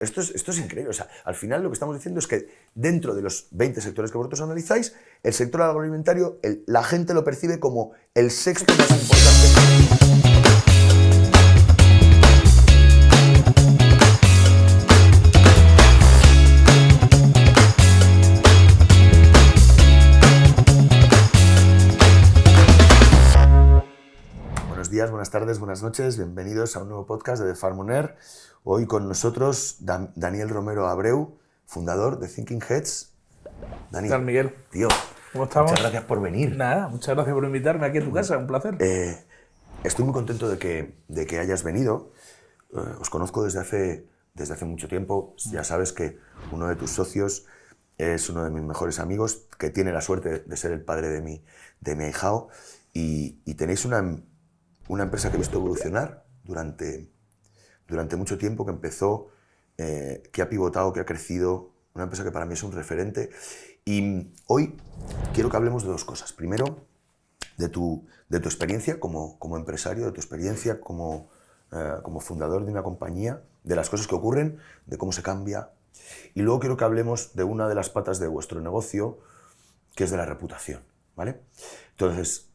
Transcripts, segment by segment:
Esto es increíble. O sea, al final lo que estamos diciendo es que dentro de los 20 sectores que vosotros analizáis, el sector agroalimentario, la gente lo percibe como el sexto más importante. Buenos días, buenas tardes, buenas noches. Bienvenidos a un nuevo podcast de The Farm On Air. Hoy con nosotros Daniel Romero Abreu, fundador de Thinking Heads. Dani, ¿Qué tal, Miguel? Tío, ¿Cómo estamos? muchas gracias por venir. Nada, muchas gracias por invitarme aquí a tu casa, un placer. Estoy muy contento de que hayas venido. Os conozco desde hace mucho tiempo. Ya sabes que uno de tus socios es uno de mis mejores amigos, que tiene la suerte de ser el padre de mi ahijao. Y tenéis una empresa que he visto evolucionar durante mucho tiempo, que empezó, que ha pivotado, que ha crecido, una empresa que para mí es un referente. Y hoy quiero que hablemos de dos cosas. Primero, de tu experiencia como empresario, de tu experiencia como fundador de una compañía, de las cosas que ocurren, de cómo se cambia. Y luego quiero que hablemos de una de las patas de vuestro negocio, que es de la reputación, ¿vale? Entonces,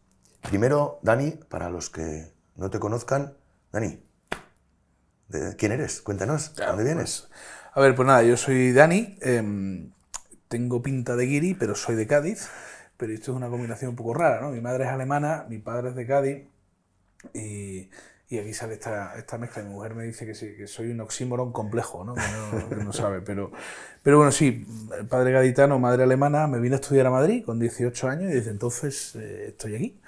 primero, Dani, para los que no te conozcan, Dani, ¿quién eres? Cuéntanos, ¿de dónde vienes? A ver, pues nada, yo soy Dani, tengo pinta de guiri, pero soy de Cádiz, pero esto es una combinación un poco rara, ¿no? Mi madre es alemana, mi padre es de Cádiz, y aquí sale esta mezcla. Mi mujer me dice que sí, que soy un oxímoron complejo, ¿no? Que no sabe, pero bueno, sí, padre gaditano, madre alemana, me vine a estudiar a Madrid con 18 años y desde entonces estoy aquí.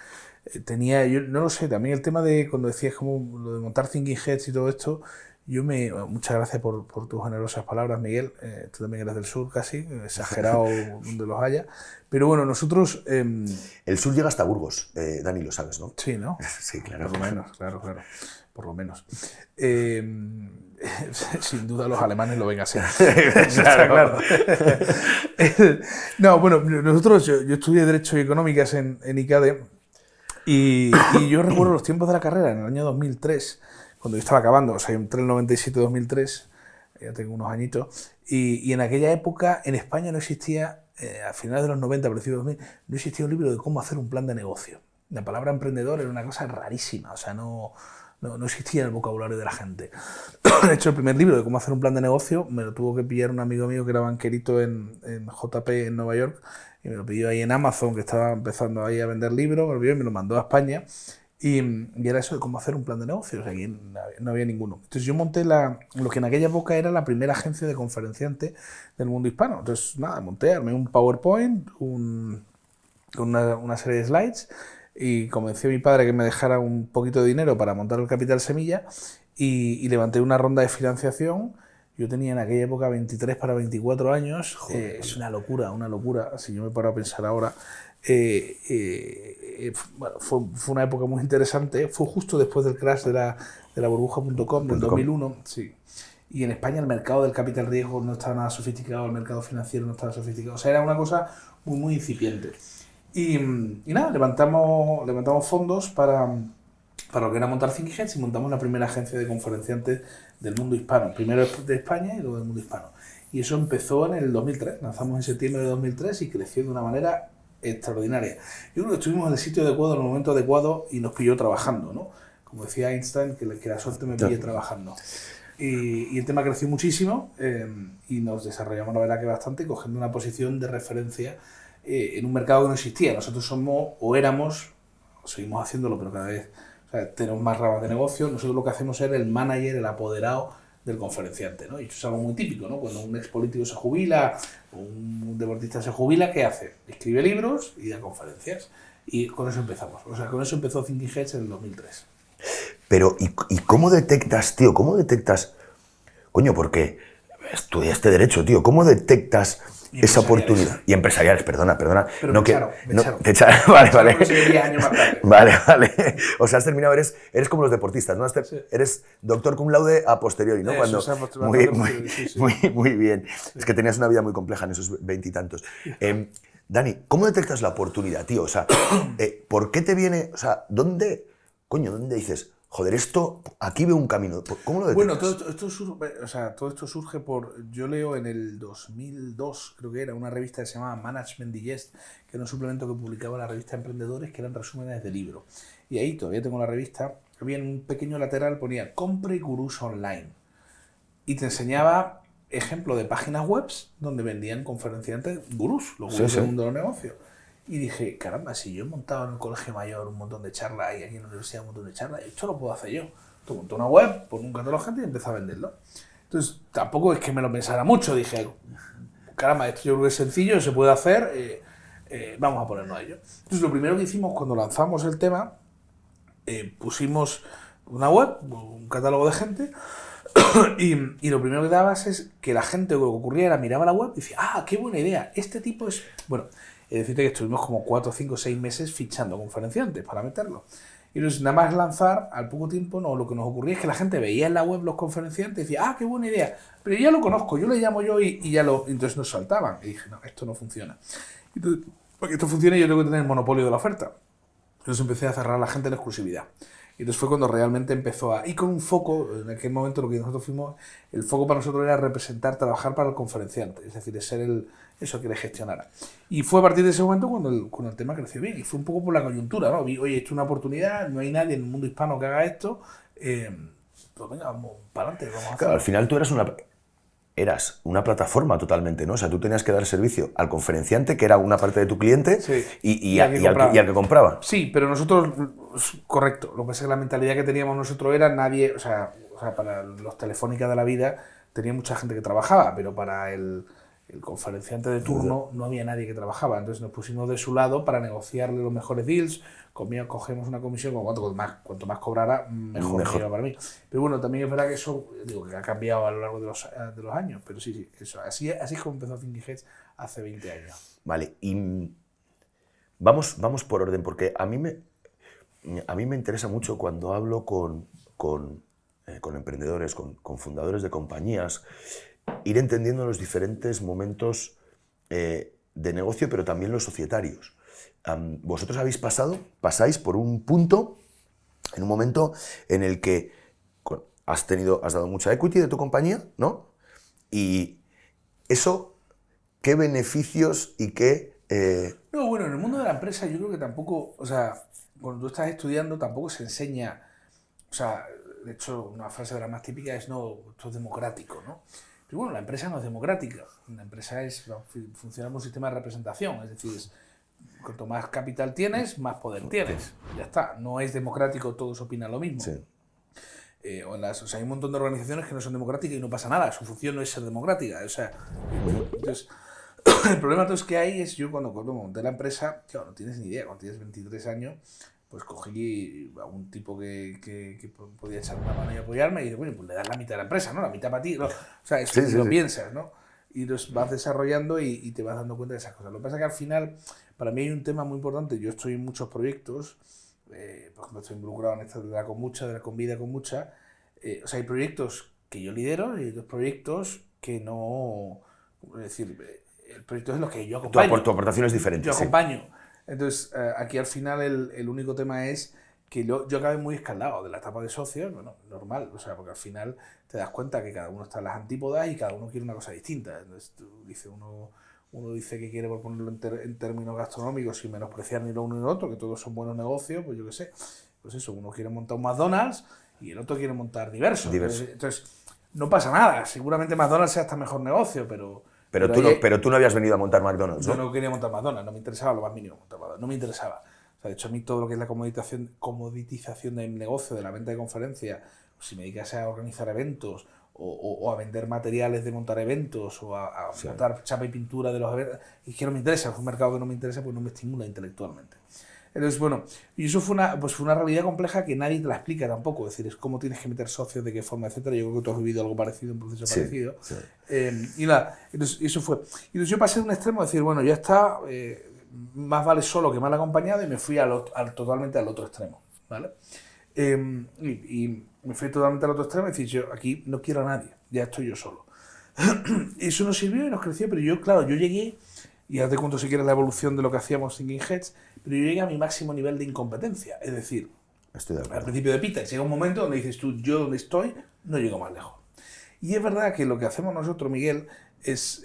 Yo no lo sé, también el tema de cuando decías como lo de montar Thinking Heads y todo esto, muchas gracias por tus generosas palabras, Miguel. Tú también eres del sur casi, exagerado donde los haya. Pero bueno, nosotros... El sur llega hasta Burgos, Dani, lo sabes, ¿no? Sí, ¿no? Sí, claro. Por lo menos, claro. Por lo menos. Sin duda los alemanes lo ven así. Claro. No, bueno, nosotros, yo estudié Derecho y Económicas en ICADE y yo recuerdo los tiempos de la carrera, en el año 2003, cuando yo estaba acabando, o sea, entré en el 97-2003, ya tengo unos añitos, y en aquella época en España no existía, a finales de los 90, principios de 2000, no existía un libro de cómo hacer un plan de negocio. La palabra emprendedor era una cosa rarísima, o sea, no existía en el vocabulario de la gente. De hecho, el primer libro de cómo hacer un plan de negocio me lo tuvo que pillar un amigo mío que era banquerito en JP en Nueva York, y me lo pidió ahí en Amazon, que estaba empezando ahí a vender libros, me lo pidió y me lo mandó a España, y era eso de cómo hacer un plan de negocio. O sea, aquí no había ninguno. Entonces yo monté lo que en aquella época era la primera agencia de conferenciante del mundo hispano. Entonces, nada, armé un PowerPoint, con una serie de slides, y convencí a mi padre que me dejara un poquito de dinero para montar el Capital Semilla, y levanté una ronda de financiación. Yo tenía en aquella época 23 para 24 años. Joder, es una locura. Si yo me paro a pensar ahora, bueno, fue una época muy interesante. Fue justo después del crash de la burbuja.com del 2001. Sí. Y en España el mercado del capital riesgo no estaba nada sofisticado, el mercado financiero no estaba sofisticado. O sea, era una cosa muy, muy incipiente. Y nada, levantamos fondos para lo que era montar Thinking Heads, y montamos la primera agencia de conferenciantes del mundo hispano. Primero de España y luego del mundo hispano. Y eso empezó en el 2003. Lanzamos en septiembre de 2003 y creció de una manera extraordinaria. Yo creo que estuvimos en el sitio adecuado, en el momento adecuado, y nos pilló trabajando, ¿no? Como decía Einstein, que la suerte me pille trabajando. Y el tema creció muchísimo, y nos desarrollamos, la verdad, que bastante, cogiendo una posición de referencia en un mercado que no existía. Nosotros seguimos haciéndolo, pero cada vez, o sea, tenemos más ramas de negocio. Nosotros lo que hacemos es el manager, el apoderado del conferenciante, ¿no? Y eso es algo muy típico, ¿no? Cuando un ex político se jubila o un deportista se jubila, ¿qué hace? Escribe libros y da conferencias. Y con eso empezamos. O sea, con eso empezó Thinking Heads en el 2003. Pero, ¿y cómo detectas, tío? ¿Cómo detectas? Coño, porque estudiaste Derecho, tío. ¿Cómo detectas esa oportunidad? Y empresariales, perdona. Pero no, me echaron. Te echaron, vale. 10 años más tarde. Vale. O sea, has terminado, eres como los deportistas, ¿no? Sí. Eres doctor cum laude a posteriori, ¿no? Eso, Muy bien. Sí. Es que tenías una vida muy compleja en esos 20 y tantos. Dani, ¿cómo detectas la oportunidad, tío? O sea, ¿por qué te viene? O sea, ¿dónde dices, joder, aquí veo un camino. ¿Cómo lo detectas? Bueno, todo esto surge yo leo en el 2002, creo que era, una revista que se llamaba Management Digest, que era un suplemento que publicaba la revista Emprendedores, que eran resúmenes de libros. Y ahí todavía tengo la revista, había en un pequeño lateral, ponía compre gurús online. Y te enseñaba ejemplos de páginas web donde vendían conferenciantes gurús, los gurús del mundo de los negocios. Y dije, caramba, si yo he montado en el colegio mayor un montón de charlas y aquí en la universidad un montón de charlas, esto lo puedo hacer yo. Tú monté una web, pon un catálogo de gente y empecé a venderlo. Entonces, tampoco es que me lo pensara mucho. Dije, caramba, esto yo creo que es sencillo, se puede hacer, vamos a ponernos a ello. Entonces, lo primero que hicimos cuando lanzamos el tema, pusimos una web, un catálogo de gente, y lo primero que dabas es que la gente, lo que ocurría era miraba la web y decía, ah, qué buena idea, este tipo es... Bueno, es decir, que estuvimos como 4, 5, 6 meses fichando conferenciantes para meterlo. Y entonces, nada más lanzar, al poco tiempo, lo que nos ocurría es que la gente veía en la web los conferenciantes y decía, ah, qué buena idea, pero ya lo conozco, yo le llamo yo y ya lo... Entonces nos saltaban. Y dije, no, esto no funciona. Entonces, para que esto funcione yo tengo que tener el monopolio de la oferta. Entonces empecé a cerrar a la gente en exclusividad. Y entonces fue cuando realmente empezó a... Y con un foco, en aquel momento lo que nosotros fuimos, el foco para nosotros era representar, trabajar para el conferenciante, es decir, ser eso que le gestionara. Y fue a partir de ese momento cuando el tema creció bien. Y fue un poco por la coyuntura, ¿no? Vi, oye, esto es una oportunidad, no hay nadie en el mundo hispano que haga esto, pues venga, vamos para adelante, vamos a hacerlo. Claro, al final tú eras una plataforma totalmente, ¿no? O sea, tú tenías que dar servicio al conferenciante, que era una parte de tu cliente, sí. y al que compraba. Sí, pero nosotros, correcto, lo que pasa es que la mentalidad que teníamos nosotros era nadie, o sea para los telefónicas de la vida tenía mucha gente que trabajaba, pero para el conferenciante de turno no había nadie que trabajaba. Entonces nos pusimos de su lado para negociarle los mejores deals, cogemos una comisión, cuanto más cobrara, mejor era para mí. Pero bueno, también es verdad que eso que ha cambiado a lo largo de los años, pero sí, eso, así es como empezó Thinking Heads hace 20 años. Vale, y vamos por orden, porque a mí me interesa mucho cuando hablo con emprendedores, con fundadores de compañías, ir entendiendo los diferentes momentos de negocio, pero también los societarios. Vosotros pasáis por un punto, en un momento en el que has dado mucha equity de tu compañía, ¿no? Y eso, ¿qué beneficios y qué...? No, bueno, en el mundo de la empresa yo creo que tampoco, o sea, cuando tú estás estudiando tampoco se enseña, o sea, de hecho una frase de las más típicas es, no, esto es democrático, ¿no? Pero bueno, la empresa no es democrática, la empresa funciona como un sistema de representación, es decir, cuanto más capital tienes, más poder tienes, ya está, no es democrático, todos opinan lo mismo. Sí. Hay un montón de organizaciones que no son democráticas y no pasa nada, su función no es ser democrática, o sea, entonces, el problema entonces que hay es yo cuando monté la empresa, claro, no tienes ni idea, cuando tienes 23 años, pues cogí a un tipo que podía echar una mano y apoyarme y dije, bueno, pues le das la mitad de la empresa, ¿no? La mitad para ti, ¿no? O sea, eso lo piensas, ¿no? Y los vas desarrollando y te vas dando cuenta de esas cosas. Lo que pasa es que al final, para mí hay un tema muy importante, yo estoy en muchos proyectos, por ejemplo, estoy involucrado en esta de la Conmucha, de la Convida Conmucha, o sea, hay proyectos que yo lidero y hay otros proyectos que no, es decir, el proyecto es lo que yo acompaño. Tu aportación es diferente. Yo acompaño. Entonces, aquí al final el único tema es que yo acabé muy escaldado de la etapa de socio, bueno, normal, o sea, porque al final te das cuenta que cada uno está en las antípodas y cada uno quiere una cosa distinta. Entonces, uno dice que quiere, por ponerlo en términos gastronómicos, sin menospreciar ni lo uno ni lo otro, que todos son buenos negocios, pues yo qué sé. Pues eso, uno quiere montar un McDonald's y el otro quiere montar diversos. Entonces, no pasa nada. Seguramente McDonald's sea hasta mejor negocio, pero tú no habías venido a montar McDonald's, ¿no? Yo no quería montar McDonald's, no me interesaba lo más mínimo montar McDonald's, no me interesaba. O sea, de hecho, a mí todo lo que es la comoditización del negocio, de la venta de conferencias, si me dedicase a organizar eventos o a vender materiales de montar eventos o a montar chapa y pintura de los eventos, es que no me interesa, es un mercado que no me interesa, pues no me estimula intelectualmente. Entonces, bueno, y eso fue una realidad compleja que nadie te la explica tampoco, es decir, es cómo tienes que meter socios, de qué forma, etcétera. Yo creo que tú has vivido algo parecido, un proceso parecido. Sí. Y nada, entonces eso fue. Y entonces yo pasé de un extremo a decir, bueno, ya está, más vale solo que mal acompañado, y me fui totalmente al otro extremo, ¿vale? Y me fui totalmente al otro extremo y decir, yo aquí no quiero a nadie, ya estoy yo solo. Y eso nos sirvió y nos creció, pero yo llegué, y ahora te cuento si quieres la evolución de lo que hacíamos Thinking Heads, pero yo llegué a mi máximo nivel de incompetencia, es decir, Estoy de al acuerdo. principio de Peter. Llega un momento donde dices tú, yo donde estoy, no llego más lejos. Y es verdad que lo que hacemos nosotros, Miguel, es,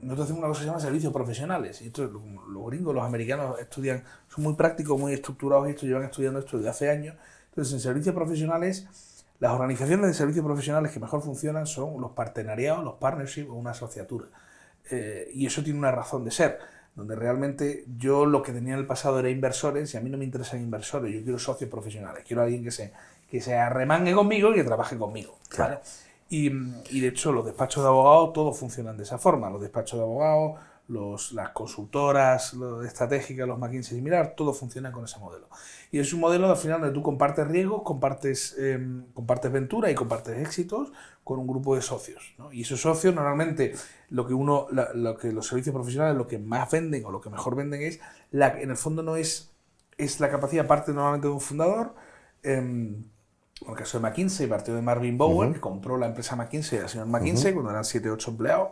nosotros hacemos una cosa que se llama servicios profesionales. Y esto, los gringos, los americanos estudian, son muy prácticos, muy estructurados y esto llevan estudiando esto desde hace años. Entonces, en servicios profesionales, las organizaciones de servicios profesionales que mejor funcionan son los partenariados, los partnerships o una asociatura. Y eso tiene una razón de ser, donde realmente yo lo que tenía en el pasado era inversores y a mí no me interesan inversores, yo quiero socios profesionales, quiero alguien que se arremangue conmigo y que trabaje conmigo. Claro. ¿Vale? Y de hecho los despachos de abogados todos funcionan de esa forma, los despachos de abogados, las consultoras estratégicas, los McKinsey similar, todo funciona con ese modelo. Y es un modelo al final donde tú compartes riesgos, compartes ventura y compartes éxitos con un grupo de socios, ¿no? Y esos socios normalmente lo que los servicios profesionales lo que más venden o lo que mejor venden es, en el fondo no es la capacidad, parte normalmente de un fundador. En el caso de McKinsey, partió de Marvin Bowen, que compró la empresa McKinsey, el señor McKinsey, cuando eran 7 o 8 empleados,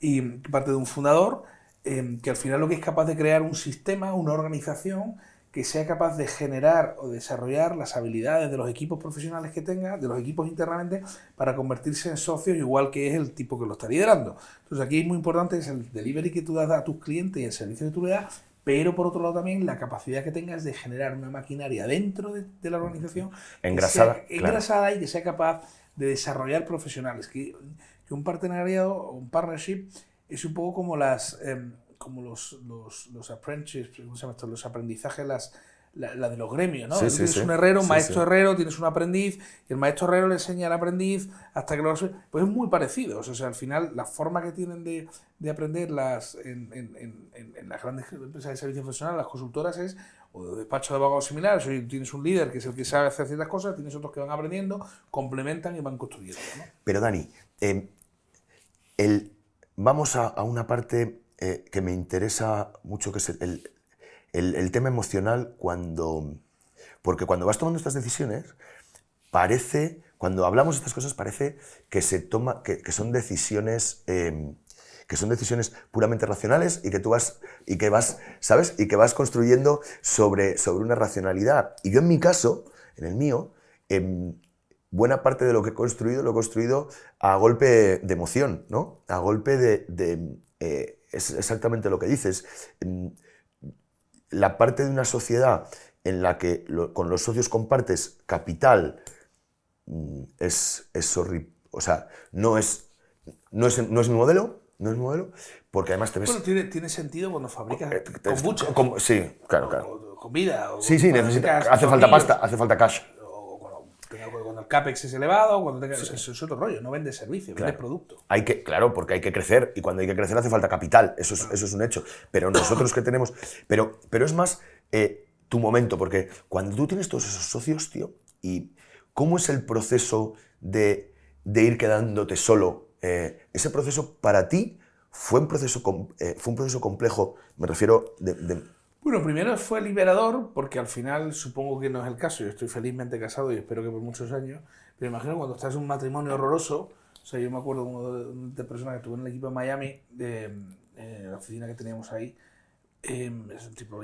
y parte de un fundador que al final lo que es capaz de crear un sistema, una organización que sea capaz de generar o desarrollar las habilidades de los equipos profesionales que tenga, de los equipos internamente, para convertirse en socios, igual que es el tipo que lo está liderando. Entonces aquí es muy importante es el delivery que tú das a tus clientes y el servicio que tú le das, pero por otro lado también la capacidad que tengas de generar una maquinaria dentro de la organización Engrasada, engrasada y que sea capaz de desarrollar profesionales. Que un partenariado o un partnership es un poco como como los apprenticeships, ¿cómo se llama esto? Los aprendizajes, la de los gremios, ¿no? Sí, Tú sí, tienes sí. un herrero, un Sí, maestro sí. herrero, tienes un aprendiz, y el maestro herrero le enseña al aprendiz hasta que lo resuelve. Pues es muy parecido. O sea, al final, la forma que tienen de aprender en las grandes empresas de servicios profesionales, las consultoras, es o de despacho de abogados similares, o tienes un líder que es el que sabe hacer ciertas cosas, tienes otros que van aprendiendo, complementan y van construyendo, ¿no? Pero Dani, vamos a una parte que me interesa mucho, que es el tema emocional, porque cuando vas tomando estas decisiones, cuando hablamos de estas cosas, parece que que son decisiones puramente racionales y que ¿sabes? Y que vas construyendo sobre una racionalidad. Y yo en mi caso, en el mío, buena parte de lo que he construido, lo he construido a golpe de emoción, ¿no? A golpe es exactamente lo que dices. La parte de una sociedad en la que con los socios compartes capital es horrible. O sea, no es mi modelo, porque además te ves... Bueno, tiene sentido cuando fabricas kombucha. Sí, claro. Comida. Sí, hace falta pasta, hace falta cash. Cuando el CAPEX es elevado, eso es otro rollo, no vende servicio, vende producto. Claro, porque hay que crecer, y cuando hay que crecer hace falta capital, eso es un hecho. Pero nosotros que tenemos... Pero es más tu momento, porque cuando tú tienes todos esos socios, tío, y cómo es el proceso de ir quedándote solo, ese proceso para ti fue un proceso complejo, me refiero Bueno, primero fue liberador, porque al final supongo que no es el caso. Yo estoy felizmente casado y espero que por muchos años. Pero imagino cuando estás en un matrimonio horroroso. O sea, yo me acuerdo de una de personas que estuvo en el equipo de Miami, de la oficina que teníamos ahí. Es un tipo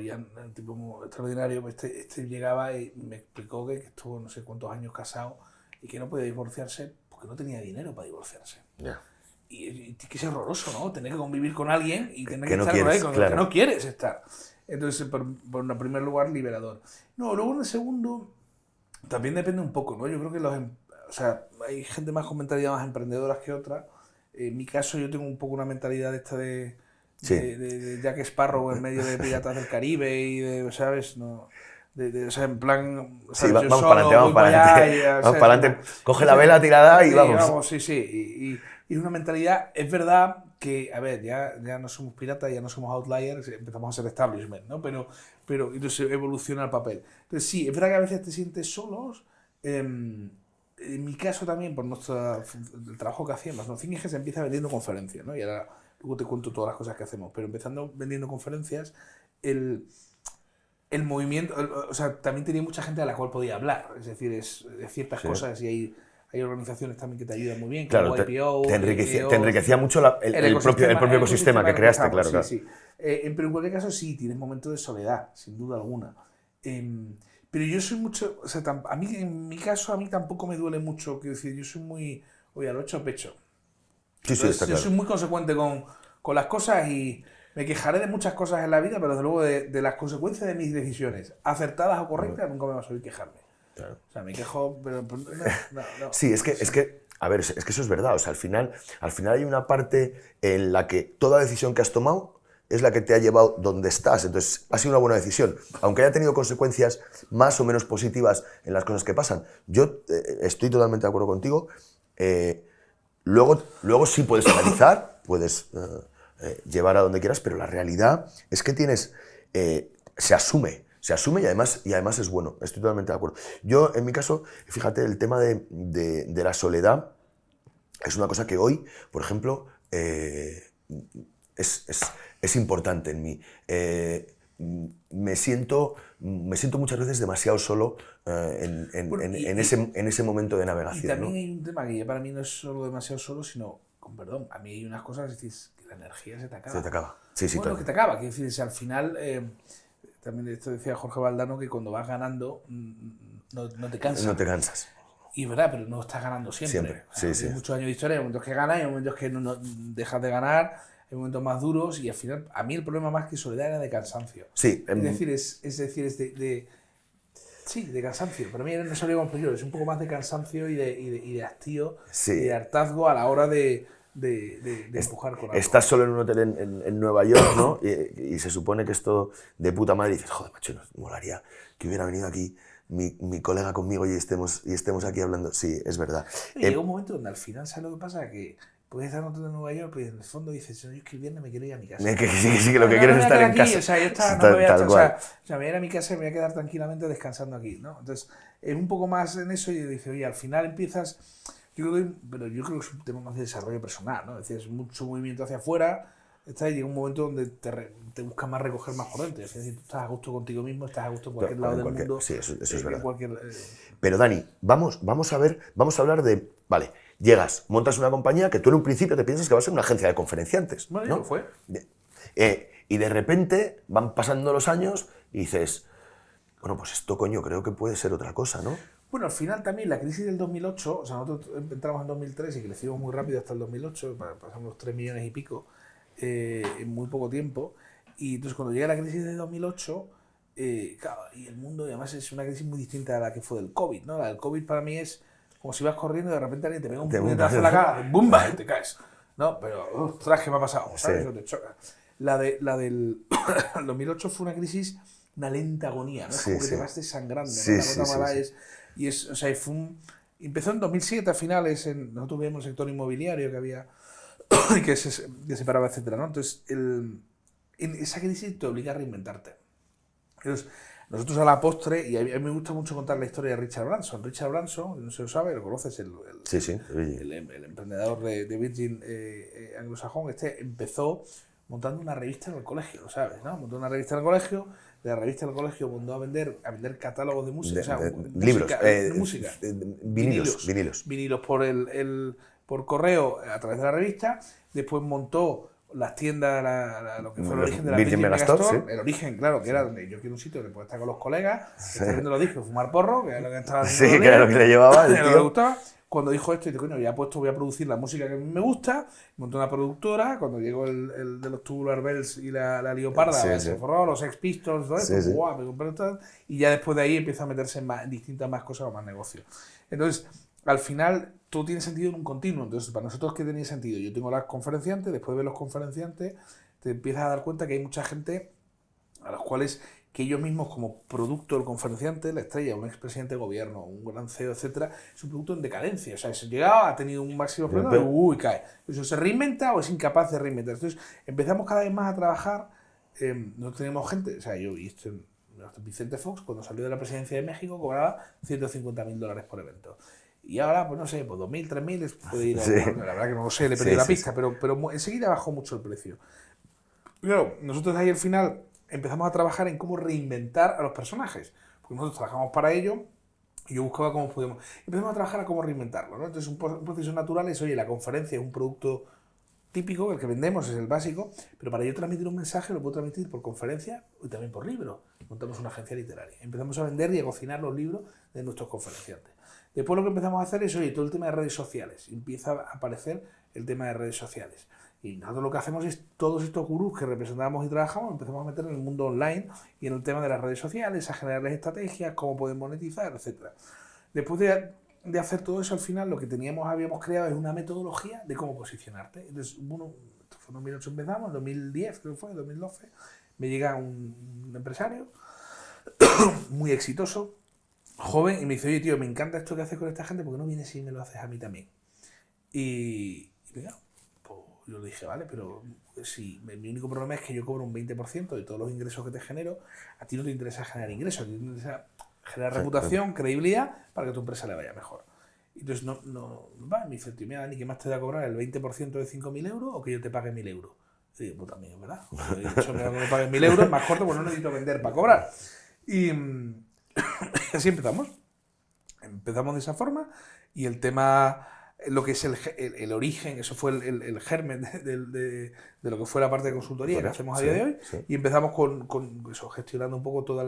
muy extraordinario. Este llegaba y me explicó que estuvo no sé cuántos años casado y que no podía divorciarse porque no tenía dinero para divorciarse. Yeah. Y que es horroroso, ¿no? Tener que convivir con alguien y tener que no estar quieres, con claro. el que no quieres estar. Entonces, en primer lugar, liberador. No, luego en el segundo, también depende un poco, ¿no? Yo creo que hay gente más con mentalidad más emprendedoras que otra. En mi caso, yo tengo un poco una mentalidad de Jack Sparrow en medio de Piratas del Caribe y ¿sabes? No, o sea, en plan... Sí, ¿sabes? vamos para adelante. Vamos para adelante. Coge la vela tirada y vamos. Sí. Y es una mentalidad, es verdad que, a ver, ya no somos piratas, ya no somos outliers, empezamos a ser establishment, ¿no? Pero entonces evoluciona el papel. Entonces sí, es verdad que a veces te sientes solos. En mi caso también, por el trabajo que hacemos, ¿no? Finge que se empieza vendiendo conferencias, ¿no? Y ahora luego te cuento todas las cosas que hacemos. Pero empezando vendiendo conferencias, el movimiento, o sea, también tenía mucha gente a la cual podía hablar. Es decir, de ciertas cosas y hay organizaciones también que te ayudan muy bien, como claro, YPO, te enriquecía mucho el propio ecosistema que creaste, claro. Sí. Pero en cualquier caso sí, tienes momentos de soledad, sin duda alguna. Pero yo soy mucho, o sea, a mí, en mi caso, a mí tampoco me duele mucho, quiero decir, yo soy muy, oye, lo hecho pecho. Sí, sí, Entonces, está yo claro. soy muy consecuente con las cosas y me quejaré de muchas cosas en la vida, pero desde luego de las consecuencias de mis decisiones, acertadas o correctas, nunca me va a oír quejarme. Claro. O sea, me quejo, pero no. Sí, a ver, es que eso es verdad. O sea, al final hay una parte en la que toda decisión que has tomado es la que te ha llevado donde estás. Entonces, ha sido una buena decisión. Aunque haya tenido consecuencias más o menos positivas en las cosas que pasan. Yo estoy totalmente de acuerdo contigo. Luego sí puedes analizar, puedes llevar a donde quieras, pero la realidad es que se asume y además es bueno. Estoy totalmente de acuerdo. Yo, en mi caso, fíjate, el tema de la soledad es una cosa que hoy, por ejemplo, es importante en mí. Me siento muchas veces demasiado solo Bueno, en ese momento de y navegación, también ¿no? hay un tema que ya para mí no es solo demasiado solo, sino, con perdón, a mí hay unas cosas, es decir, que la energía se te Se te acaba. acaba. Sí, sí, Bueno, claro. que te acaba, que decir, si al final, también esto decía Jorge Valdano, que cuando vas ganando no te No cansa. te cansas. Y es verdad, pero no estás ganando siempre. Siempre. O sea, Sí, sí. tienes muchos años de historia, hay momentos que ganas, hay momentos que no dejas de ganar, hay momentos más duros y al final, a mí el problema más que soledad era de cansancio. Sí, Es decir, es sí, de cansancio. Para mí no sabría cómo explicarlo, es un poco más de cansancio y de hastío y sí. de hartazgo a la hora de Es- empujar con algo. Estás solo en un hotel en Nueva York, ¿no? Y se supone que es todo de puta madre. Y dices, joder, macho, nos molaría que hubiera venido aquí mi colega conmigo y estemos aquí hablando. Sí, es verdad. Y llega un momento donde al final, ¿sabes lo que pasa? Que puedes estar en un hotel de Nueva York, pero en el fondo dices, yo es que el viernes me quiero ir a mi casa. Sí, que lo que No, no quieres me es voy a estar quedar en aquí, casa. o sea, yo está, Sí, no me voy a tal estar, cual. o sea, me voy a ir a mi casa y me voy a quedar tranquilamente descansando aquí, ¿no? Entonces, es un poco más en eso y dices, oye, al final empiezas, pero yo creo que es un tema más de desarrollo personal, ¿no? Es decir, es mucho movimiento hacia afuera, y llega un momento donde te buscas más recoger más por dentro, es decir, tú estás a gusto contigo mismo, estás a gusto en cualquier lado del mundo, Sí, eso es en verdad. cualquier... Pero Dani, vamos a hablar de, vale, llegas, montas una compañía que tú en un principio te piensas que va a ser una agencia de conferenciantes, bueno, ¿no? lo fue. Y de repente van pasando los años y dices, bueno, pues esto, coño, creo que puede ser otra cosa, ¿no? Bueno, al final también la crisis del 2008, o sea, nosotros entramos en 2003 y crecimos muy rápido hasta el 2008, pasamos los 3 millones y pico en muy poco tiempo. Y entonces cuando llega la crisis del 2008, claro, y el mundo, y además es una crisis muy distinta a la que fue del COVID, ¿no? La del COVID para mí es como si vas corriendo y de repente alguien te pega un puñetazo en la cara, ¡bumba! Y te caes. No, pero, ostras, ¿qué me ha pasado? ¿Sabes? Sí. Eso te choca. La del 2008 fue una crisis, una lenta agonía, ¿no? Es Sí, como que sí. te vas desangrando, ¿no? Sí, La sí, gota sí, mala sí. o sea, empezó en 2007 a finales, nosotros vimos el sector inmobiliario que había, que se paraba, etcétera, ¿no? Entonces, en esa crisis te obliga a reinventarte. Entonces, nosotros a la postre, y a mí me gusta mucho contar la historia de Richard Branson. Richard Branson, no se lo sabe, lo conoces, Sí, sí. el emprendedor de Virgin anglosajón, empezó montando una revista en el colegio, ¿lo sabes? ¿No? Montó una revista en el colegio, de la revista en el colegio mandó a vender catálogos de música, o sea, Libros, música, vinilos. vinilos por correo a través de la revista, después montó las tiendas, lo que fue el origen de la Virgin Virgin Megastore, Megastore, sí. el origen, claro, que era donde yo quiero un sitio donde pueda estar con los colegas, estar viendo los discos, fumar porro, que era lo que estaba haciendo. Sí, que era lo que le llevaba el lo que le tío. gustaba. Cuando dijo esto, dice, coño, ya puesto, voy a producir la música que a mí me gusta, montó una productora, cuando llegó el de los Tubular Bells y la Leoparda, Sí, se sí. forró, los Sex Pistols, todo esto, Sí, sí. guau, me compré tal, y ya después de ahí empieza a meterse en distintas más cosas o más negocios. Entonces, al final, todo tiene sentido en un continuo. Entonces, para nosotros, ¿qué tenía sentido? Yo tengo las conferenciantes, después de ver los conferenciantes, te empiezas a dar cuenta que hay mucha gente a los cuales que ellos mismos como producto del conferenciante, la estrella, un expresidente de gobierno, un gran CEO, etcétera, es un producto en decadencia. O sea, se llegaba, ha tenido un máximo problema y uy, cae. Eso se reinventa o es incapaz de reinventar. Entonces, empezamos cada vez más a trabajar. No tenemos gente, o sea, yo y esto, Vicente Fox, cuando salió de la presidencia de México, cobraba $150.000 por evento. Y ahora, pues no sé, pues 2.000, 3.000 puede ir a... Sí. Bueno, la verdad que no lo sé, le perdí la pista, pero enseguida bajó mucho el precio. Claro, nosotros ahí al final empezamos a trabajar en cómo reinventar a los personajes, porque nosotros trabajamos para ello y yo buscaba cómo podíamos. Empezamos a trabajar a cómo reinventarlo, ¿no? Entonces un proceso natural es, oye, la conferencia es un producto típico, el que vendemos es el básico, pero para yo transmitir un mensaje lo puedo transmitir por conferencia y también por libro. montamos una agencia literaria. Empezamos a vender y a cocinar los libros de nuestros conferenciantes. Después lo que empezamos a hacer es, oye, todo el tema de redes sociales. Empieza a aparecer el tema de redes sociales. Y nosotros lo que hacemos es, todos estos gurús que representamos y trabajamos, empezamos a meter en el mundo online y en el tema de las redes sociales, a generarles estrategias, cómo pueden monetizar, etc. Después de hacer todo eso, al final lo que habíamos creado es una metodología de cómo posicionarte. Entonces, bueno, esto fue en 2008 empezamos, en 2010 creo que fue, 2012, me llega un empresario muy exitoso, joven, y me dice, oye tío, me encanta esto que haces con esta gente, ¿por qué no vienes y me lo haces a mí también? Y venga, pues yo le dije, vale, pero si mi único problema es que yo cobro un 20% de todos los ingresos que te genero, a ti no te interesa generar ingresos, a ti te interesa generar reputación, credibilidad, para que tu empresa le vaya mejor. Y entonces me dice, tío, mira Dani, ¿qué más te da cobrar? ¿El 20% de 5.000 euros o que yo te pague 1.000 euros? Y digo, pues también es verdad. Eso me paguen 1.000 euros, más corto, pues no necesito vender para cobrar. Y así empezamos. Empezamos de esa forma y el tema, lo que es el origen, eso fue el germen de lo que fue la parte de consultoría que hacemos a día de hoy. Sí. Y empezamos con eso, gestionando un poco todas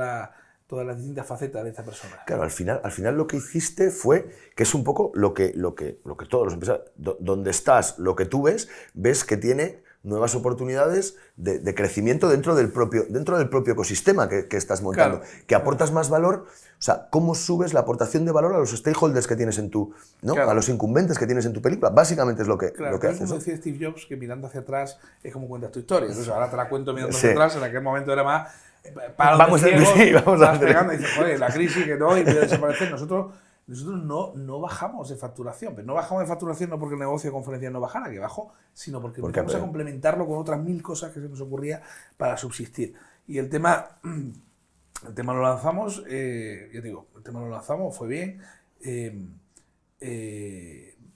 las distintas facetas de esta persona. Claro, al final lo que hiciste fue, que es un poco lo que todos los empresarios, donde estás, lo que tú ves que tiene nuevas oportunidades de crecimiento dentro del propio ecosistema que estás montando, claro, que aportas más valor. O sea, ¿cómo subes la aportación de valor a los stakeholders que tienes en tu, ¿no? Claro. A los incumbentes que tienes en tu película? Básicamente es lo que haces. Como decía Steve Jobs, que mirando hacia atrás es como cuentas tu historia. Entonces ahora te la cuento mirando hacia atrás, en aquel momento era más vamos a pegando y dices, joder, la crisis que no, y voy a desaparecer. Nosotros no bajamos de facturación, pero no bajamos de facturación no porque el negocio de conferencias no bajara, que bajó, sino porque empezamos a complementarlo con otras 1000 cosas que se nos ocurría para subsistir. Y el tema lo lanzamos, ya digo, el tema lo lanzamos, fue bien,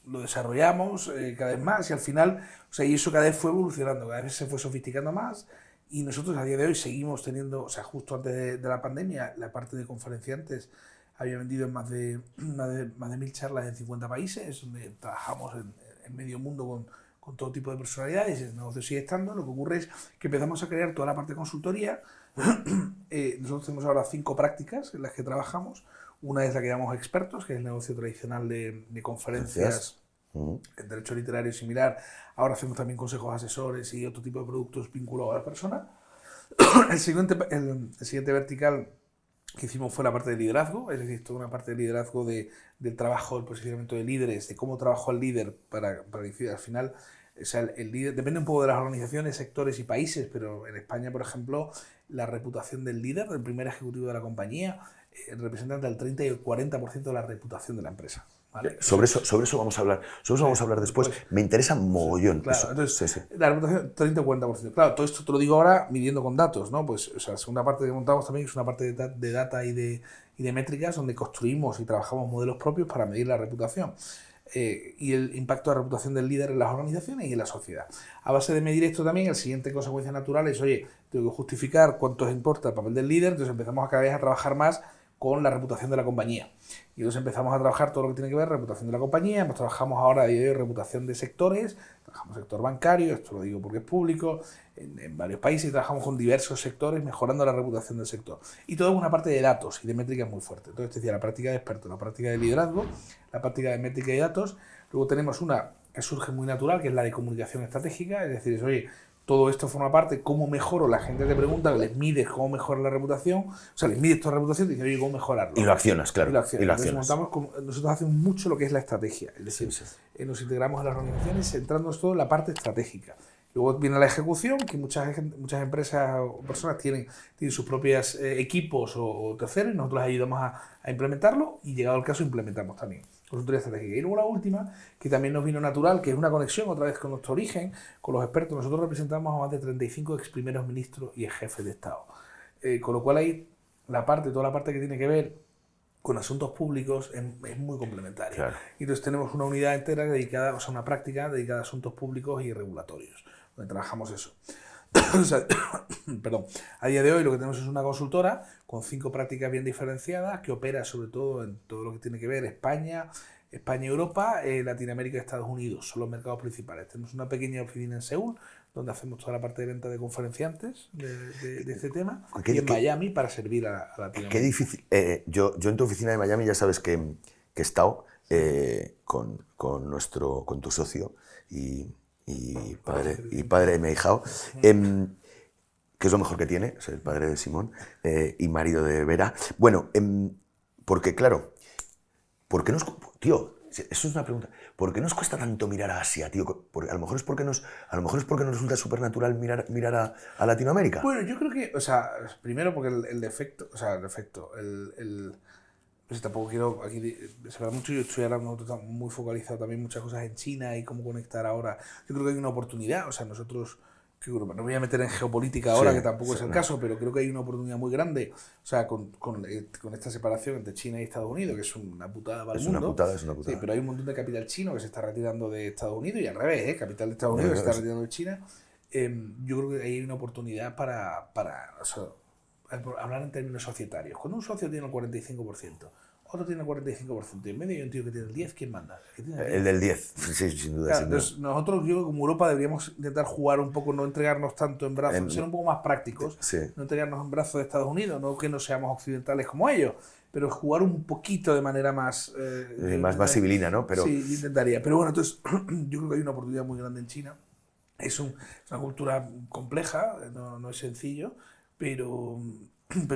lo desarrollamos cada vez más y al final, o sea, y eso cada vez fue evolucionando, cada vez se fue sofisticando más y nosotros a día de hoy seguimos teniendo, o sea, justo antes de la pandemia, la parte de conferenciantes había vendido en más de 1000 charlas en 50 países, donde trabajamos en medio mundo con todo tipo de personalidades, el negocio sigue estando. Lo que ocurre es que empezamos a crear toda la parte de consultoría. Nosotros tenemos ahora 5 prácticas en las que trabajamos. Una es la que llamamos expertos, que es el negocio tradicional de conferencias, en derecho literario similar. Ahora hacemos también consejos asesores y otro tipo de productos vinculados a la persona. El siguiente vertical que hicimos fue la parte de liderazgo, es decir, toda una parte de liderazgo del trabajo, del posicionamiento de líderes, de cómo trabajó el líder para decir al final, o sea, el líder depende un poco de las organizaciones, sectores y países, pero en España, por ejemplo, la reputación del líder, del primer ejecutivo de la compañía, representa entre el 30 y el 40% de la reputación de la empresa. ¿Vale? Sobre eso vamos a hablar. Vamos a hablar después. Pues, me interesa mogollón. Claro, entonces, la reputación 30 o 40%. Claro, todo esto te lo digo ahora midiendo con datos, ¿no? Pues, o sea, la segunda parte que montamos también es una parte de data y de métricas donde construimos y trabajamos modelos propios para medir la reputación y el impacto de la reputación del líder en las organizaciones y en la sociedad. A base de medir esto también, la siguiente consecuencia natural es, oye, tengo que justificar cuánto importa el papel del líder, entonces empezamos cada vez a trabajar más con la reputación de la compañía. Y entonces empezamos a trabajar todo lo que tiene que ver reputación de la compañía, pues trabajamos ahora de reputación de sectores, trabajamos sector bancario, esto lo digo porque es público, en varios países trabajamos con diversos sectores mejorando la reputación del sector. Y todo es una parte de datos y de métricas muy fuerte. Entonces, te decía, la práctica de experto, la práctica de liderazgo, la práctica de métrica y datos. Luego tenemos una que surge muy natural, que es la de comunicación estratégica, es decir, oye, todo esto forma parte, ¿cómo mejoro? La gente te pregunta, les mides cómo mejora la reputación, o sea, les mides tu reputación y te dicen, oye, ¿cómo mejorarlo? Y lo accionas, claro. Y lo accionas. Nosotros hacemos mucho lo que es la estrategia, es decir, nos integramos en las organizaciones centrándonos todo en la parte estratégica. Luego viene la ejecución, que muchas empresas o personas tienen sus propios equipos o terceros, y nosotros les ayudamos a implementarlo y llegado el caso implementamos también. Consultoría estratégica. Y luego la última, que también nos vino natural, que es una conexión otra vez con nuestro origen, con los expertos. Nosotros representamos a más de 35 ex primeros ministros y jefes de Estado. Con lo cual ahí toda la parte que tiene que ver con asuntos públicos es muy complementaria. Claro. Y entonces tenemos una unidad entera dedicada, o sea, una práctica dedicada a asuntos públicos y regulatorios, donde trabajamos eso. O sea, perdón. A día de hoy lo que tenemos es una consultora con 5 prácticas bien diferenciadas que opera sobre todo en todo lo que tiene que ver España, España y Europa, Latinoamérica y Estados Unidos son los mercados principales. Tenemos una pequeña oficina en Seúl, donde hacemos toda la parte de venta de conferenciantes de este tema, y en Miami para servir a Latinoamérica. Qué difícil. Yo en tu oficina de Miami ya sabes que he estado con tu socio y padre de mi ahijado, que es lo mejor que tiene, es el padre de Simón y marido de Vera. Bueno, porque claro, ¿por qué tío, eso es una pregunta. ¿Por qué nos cuesta tanto mirar a Asia, tío? A lo mejor es porque nos resulta súper natural mirar a Latinoamérica. Bueno, yo creo que, o sea, primero porque el defecto, pues tampoco quiero aquí separar mucho. Yo estoy ahora muy focalizado también muchas cosas en China y cómo conectar ahora. Yo creo que hay una oportunidad, o sea, nosotros, no me voy a meter en geopolítica ahora, que tampoco es el caso, pero creo que hay una oportunidad muy grande, o sea, con esta separación entre China y Estados Unidos, que es una putada para el mundo. Es una putada. Sí, pero hay un montón de capital chino que se está retirando de Estados Unidos y al revés, capital de Estados Unidos que se está retirando de China. Yo creo que ahí hay una oportunidad para o sea, hablar en términos societarios. Cuando un socio tiene el 45%, otro tiene el 45%, y en medio hay un tío que tiene el 10%, ¿quién manda? El del 10, sí, sin duda. Claro, entonces, nosotros, yo como Europa, deberíamos intentar jugar un poco, no entregarnos tanto en brazos, ser un poco más prácticos, no entregarnos en brazos de Estados Unidos, no que no seamos occidentales como ellos, pero jugar un poquito de manera más... más civilina, ¿no? Pero... Sí, intentaría. Pero bueno, entonces, yo creo que hay una oportunidad muy grande en China. Es una cultura compleja, no es sencillo, pero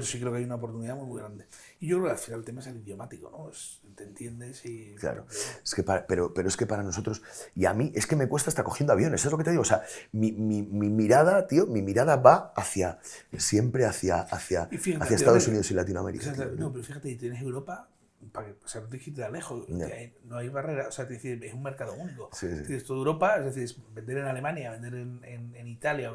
sí creo que hay una oportunidad muy grande. Y yo creo que al final el tema es el idiomático, ¿no? Te entiendes y... Claro, pero es que para nosotros, y a mí, es que me cuesta hasta cogiendo aviones, es lo que te digo, o sea, mi mirada, tío, mi mirada va siempre hacia Estados Unidos y Latinoamérica. No, pero fíjate, tienes Europa, o sea, no tienes que ir tan lejos, no hay barrera, o sea, es un mercado único. Tienes toda Europa, es decir, vender en Alemania, vender en Italia,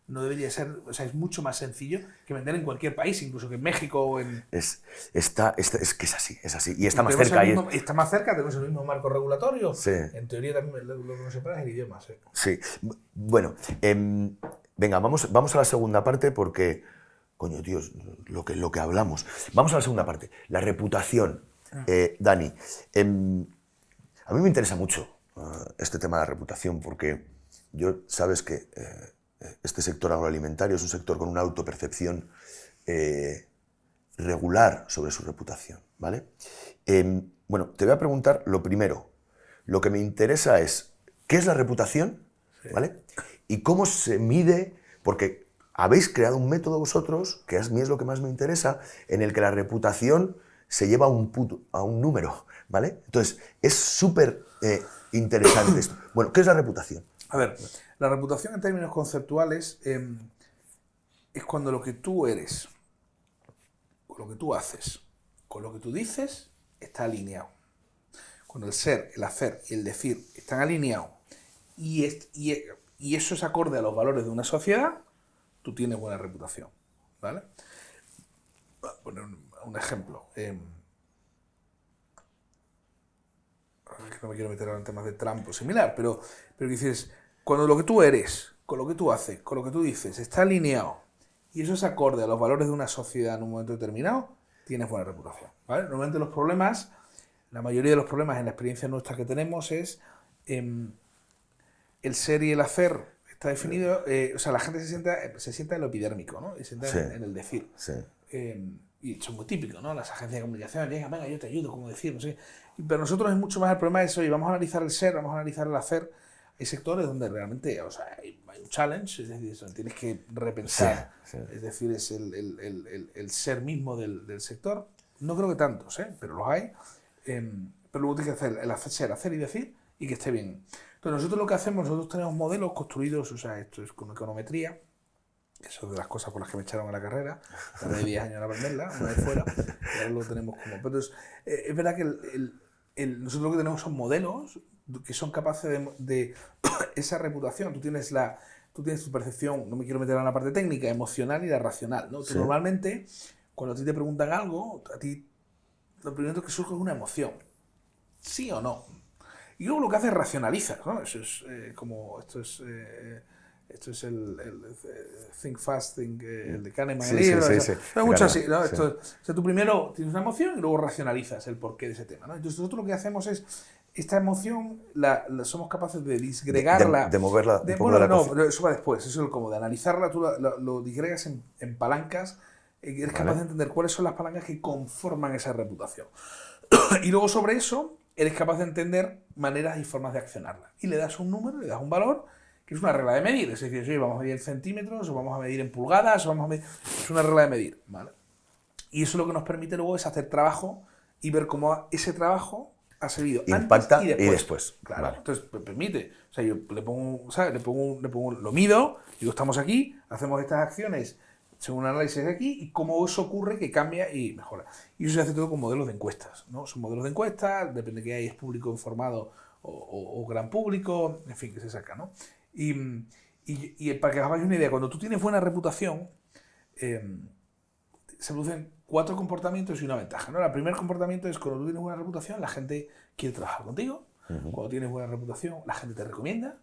no debería ser, o sea, es mucho más sencillo que vender en cualquier país, incluso que en México o en... Es que es así, y está más cerca. Está más cerca, tenemos el mismo marco regulatorio. Sí. En teoría también lo que nos separa es el idioma. Sí. Bueno, venga, vamos a la segunda parte porque, coño, tío, lo que hablamos. Vamos a la segunda parte, la reputación. Dani, a mí me interesa mucho este tema de la reputación porque sabes que este sector agroalimentario es un sector con una autopercepción regular sobre su reputación, ¿vale? Bueno, te voy a preguntar lo primero. Lo que me interesa es, ¿qué es la reputación? ¿Vale? Y cómo se mide, porque habéis creado un método vosotros, que a mí es lo que más me interesa, en el que la reputación se lleva a un número, ¿vale? Entonces, es súper interesante esto. Bueno, ¿qué es la reputación? A ver, la reputación en términos conceptuales es cuando lo que tú eres, con lo que tú haces, con lo que tú dices, está alineado. Cuando el ser, el hacer y el decir están alineados y eso es acorde a los valores de una sociedad, tú tienes buena reputación, ¿vale? Voy a poner un ejemplo. No me quiero meter en temas de Trump o similar, pero dices, cuando lo que tú eres, con lo que tú haces, con lo que tú dices, está alineado y eso es acorde a los valores de una sociedad en un momento determinado, tienes buena reputación, ¿vale? Normalmente la mayoría de los problemas en la experiencia nuestra que tenemos es el ser y el hacer está definido, o sea, la gente se sienta en lo epidérmico, ¿no? Y se sienta en el decir. Sí. Y eso es muy típico, ¿no? Las agencias de comunicación, venga, yo te ayudo, como decir, no sé. Pero nosotros es mucho más el problema de eso, y vamos a analizar el ser, vamos a analizar el hacer. Hay sectores donde realmente, o sea, hay un challenge, es decir, tienes que repensar, es decir, es el ser mismo del sector. No creo que tantos, pero los hay. Pero luego tienes que hacer el hacer y decir, y que esté bien. Entonces nosotros lo que hacemos, nosotros tenemos modelos construidos, o sea, esto es con econometría, eso es de las cosas por las que me echaron a la carrera, tardé 10 años en aprenderla, una vez fuera, y ahora lo tenemos como... Pero es verdad que nosotros lo que tenemos son modelos que son capaces de esa reputación. Tú tienes tu percepción, no me quiero meter en la parte técnica, emocional y la racional, ¿no? Sí. Normalmente, cuando a ti te preguntan algo, a ti lo primero que surge es una emoción, sí o no. Y luego lo que haces es racionalizar, ¿no? Eso es Esto es el Think Fast, el de Kahneman. Sí, sí, sí, sí. Hay mucho así, ¿no? Sí. Esto, o sea, tú primero tienes una emoción y luego racionalizas el porqué de ese tema, ¿no? Entonces nosotros lo que hacemos es, esta emoción somos capaces de disgregarla. De moverla un poco bueno, de la no, pero eso va después, eso es como de analizarla, tú lo disgregas en palancas, eres capaz de entender cuáles son las palancas que conforman esa reputación. Y luego sobre eso eres capaz de entender maneras y formas de accionarla. Y le das un número, le das un valor, que es una regla de medir. Es decir, sí, vamos a medir en centímetros, o vamos a medir en pulgadas, o vamos a medir... Es una regla de medir, ¿vale? Y eso lo que nos permite luego es hacer trabajo y ver cómo ese trabajo ha servido impacta antes y después. Claro, Vale. entonces permite. O sea, yo le pongo, ¿sabes? Lo mido, digo, estamos aquí, hacemos estas acciones según un análisis de aquí, y cómo eso ocurre que cambia y mejora. Y eso se hace todo con modelos de encuestas, ¿no? Son modelos de encuestas, depende de qué hay, es público informado o gran público, en fin, que se saca, ¿no? Y para que os hagáis una idea, cuando tú tienes buena reputación, se producen 4 comportamientos y una ventaja, ¿no? El primer comportamiento es cuando tú tienes buena reputación, la gente quiere trabajar contigo. Cuando tienes buena reputación, la gente te recomienda.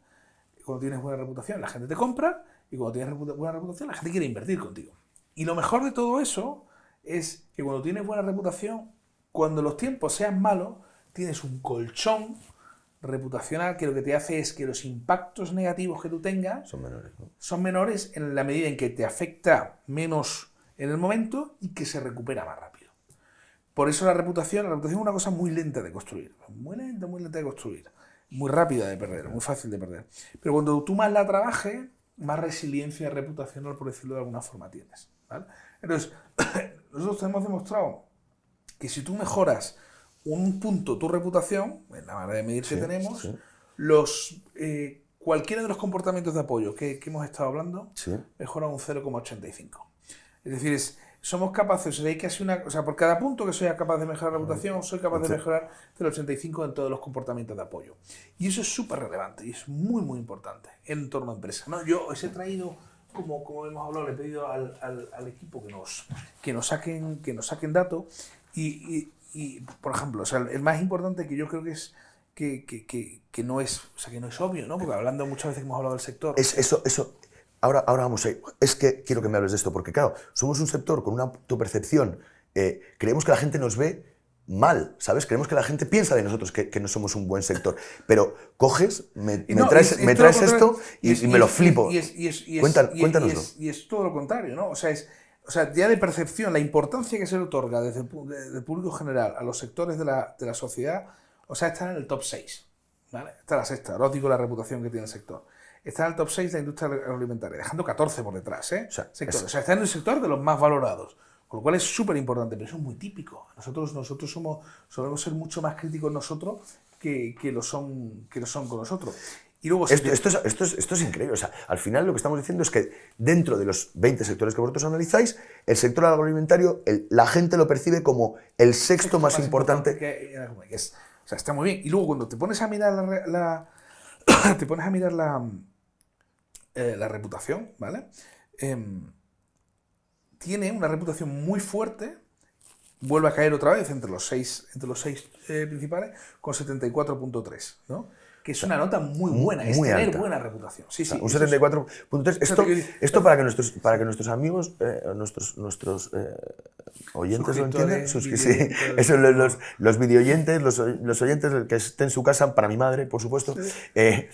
Cuando tienes buena reputación, la gente te compra. Y cuando tienes buena reputación, la gente quiere invertir contigo. Y lo mejor de todo eso es que cuando tienes buena reputación, cuando los tiempos sean malos, tienes un colchón reputacional que lo que te hace es que los impactos negativos que tú tengas Son menores, ¿no? son menores en la medida en que te afecta menos en el momento y que se recupera más rápido. Por eso la reputación es una cosa muy lenta de construir. Muy lenta de construir. Muy rápida de perder, muy fácil de perder. Pero cuando tú más la trabajes, más resiliencia reputacional, por decirlo de alguna forma, tienes, ¿vale? Entonces, nosotros hemos demostrado que si tú mejoras un punto tu reputación, en la manera de medir que tenemos, cualquiera de los comportamientos de apoyo que hemos estado hablando, mejora un 0,85. Es decir, somos capaces, por cada punto que soy capaz de mejorar la reputación, soy capaz de mejorar 0,85 en todos los comportamientos de apoyo. Y eso es súper relevante y es muy, muy importante en torno a empresa, ¿no? Yo os he traído, como hemos hablado, le he pedido al equipo que nos saquen datos y, por ejemplo, o sea, el más importante que yo creo que es que no es, o sea, que no es obvio, ¿no? Porque hablando muchas veces que hemos hablado del sector. Eso. Ahora vamos a ir. Es que quiero que me hables de esto, porque claro, somos un sector con una autopercepción. Creemos que la gente nos ve mal, ¿sabes? Creemos que la gente piensa de nosotros que no somos un buen sector. Pero coges, me traes esto y me lo flipo. Cuéntanoslo. Y es todo lo contrario, ¿no? O sea, ya de percepción, la importancia que se le otorga desde el público general a los sectores de la sociedad, o sea, están en el top 6, ¿vale? Está la sexta, ahora os digo la reputación que tiene el sector. Está en el top 6 de la industria agroalimentaria, dejando 14 por detrás, ¿eh? O sea, está en el sector de los más valorados, con lo cual es súper importante, pero eso es muy típico. Nosotros solemos ser mucho más críticos nosotros que lo son con nosotros. Y luego, esto es increíble. O sea, al final lo que estamos diciendo es que dentro de los 20 sectores que vosotros analizáis, el sector agroalimentario, la gente lo percibe como el sexto más importante. O sea, está muy bien. Y luego cuando te pones a mirar la reputación, ¿vale? Tiene una reputación muy fuerte, vuelve a caer otra vez entre los seis principales, con 74.3, ¿no? Que es una nota muy buena, es tener alta. Buena reputación. Sí, sí. Un 74.3. Esto para que nuestros amigos, nuestros oyentes lo entiendan. Eso, los videoyentes, los oyentes que estén en su casa, para mi madre, por supuesto. Sí.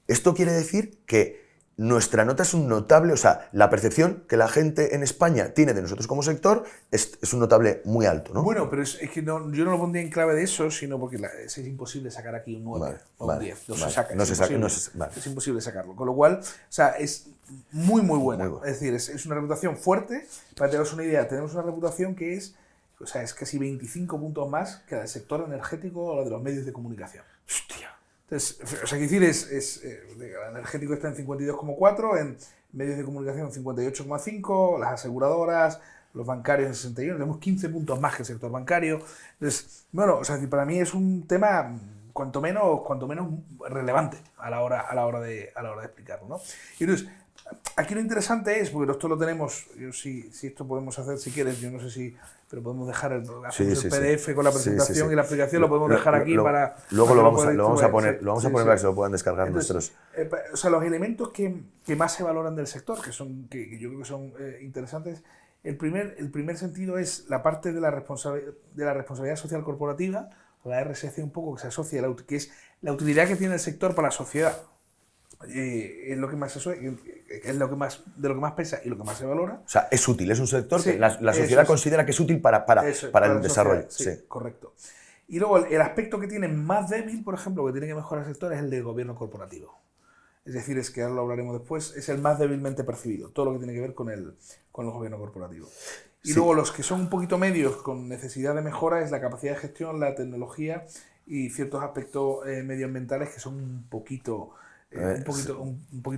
Esto quiere decir que nuestra nota es un notable, o sea, la percepción que la gente en España tiene de nosotros como sector es un notable muy alto, ¿no? Bueno, pero es que yo no lo pondría en clave de eso, sino porque es imposible sacar aquí un 9 o un 10. No se saca. Es imposible sacarlo. Con lo cual, o sea, es muy, muy buena. Es decir, es una reputación fuerte. Para teneros una idea, tenemos una reputación que es casi 25 puntos más que la del sector energético o la de los medios de comunicación. Hostia. Entonces, o sea, quiero decir, el energético está en 52,4, en medios de comunicación en 58,5, las aseguradoras, los bancarios en 61, tenemos 15 puntos más que el sector bancario. Entonces, bueno, o sea, para mí es un tema cuanto menos relevante a la hora de explicarlo, ¿no? Y entonces, aquí lo interesante es, porque esto lo tenemos, si esto podemos hacer, si quieres, yo no sé si, pero podemos dejar el PDF con la presentación y la aplicación, lo podemos dejar aquí para... Luego para lo vamos a poner, para que se lo puedan descargar Entonces, nuestros... o sea, los elementos que más se valoran del sector, que yo creo que son interesantes, el primer sentido es la parte de la responsabilidad social corporativa, la RSC un poco, que se asocia, que es la utilidad que tiene el sector para la sociedad. Es lo que más es lo que más de lo que más pesa y lo que más se valora. O sea, es útil, es un sector que la sociedad considera que es útil para el desarrollo. Sí, correcto. Y luego el aspecto que tiene más débil, por ejemplo, que tiene que mejorar el sector es el de gobierno corporativo. Es decir, es que ahora lo hablaremos después, es el más débilmente percibido, todo lo que tiene que ver con el gobierno corporativo. Y luego los que son un poquito medios con necesidad de mejora es la capacidad de gestión, la tecnología y ciertos aspectos medioambientales que son un poquito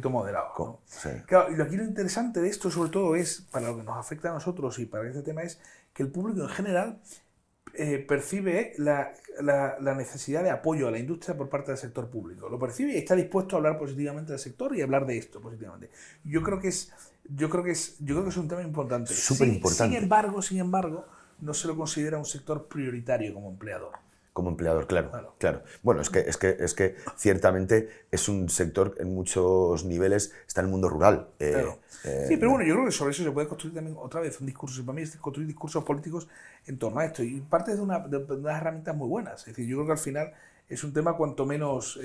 moderados, ¿no? Sí. Claro, y aquí lo interesante de esto sobre todo es, para lo que nos afecta a nosotros y para este tema, es que el público en general percibe la necesidad de apoyo a la industria por parte del sector público. Lo percibe y está dispuesto a hablar positivamente del sector y hablar de esto positivamente. Yo creo que es un tema importante. Súper importante. Sin embargo, no se lo considera un sector prioritario como empleador. Como empleador, claro. Bueno, es que ciertamente es un sector en muchos niveles, está en el mundo rural. Claro. Sí, pero bueno, yo creo que sobre eso se puede construir también otra vez un discurso. Y para mí es construir discursos políticos en torno a esto. Y parte de unas herramientas muy buenas. Es decir, yo creo que al final es un tema cuanto menos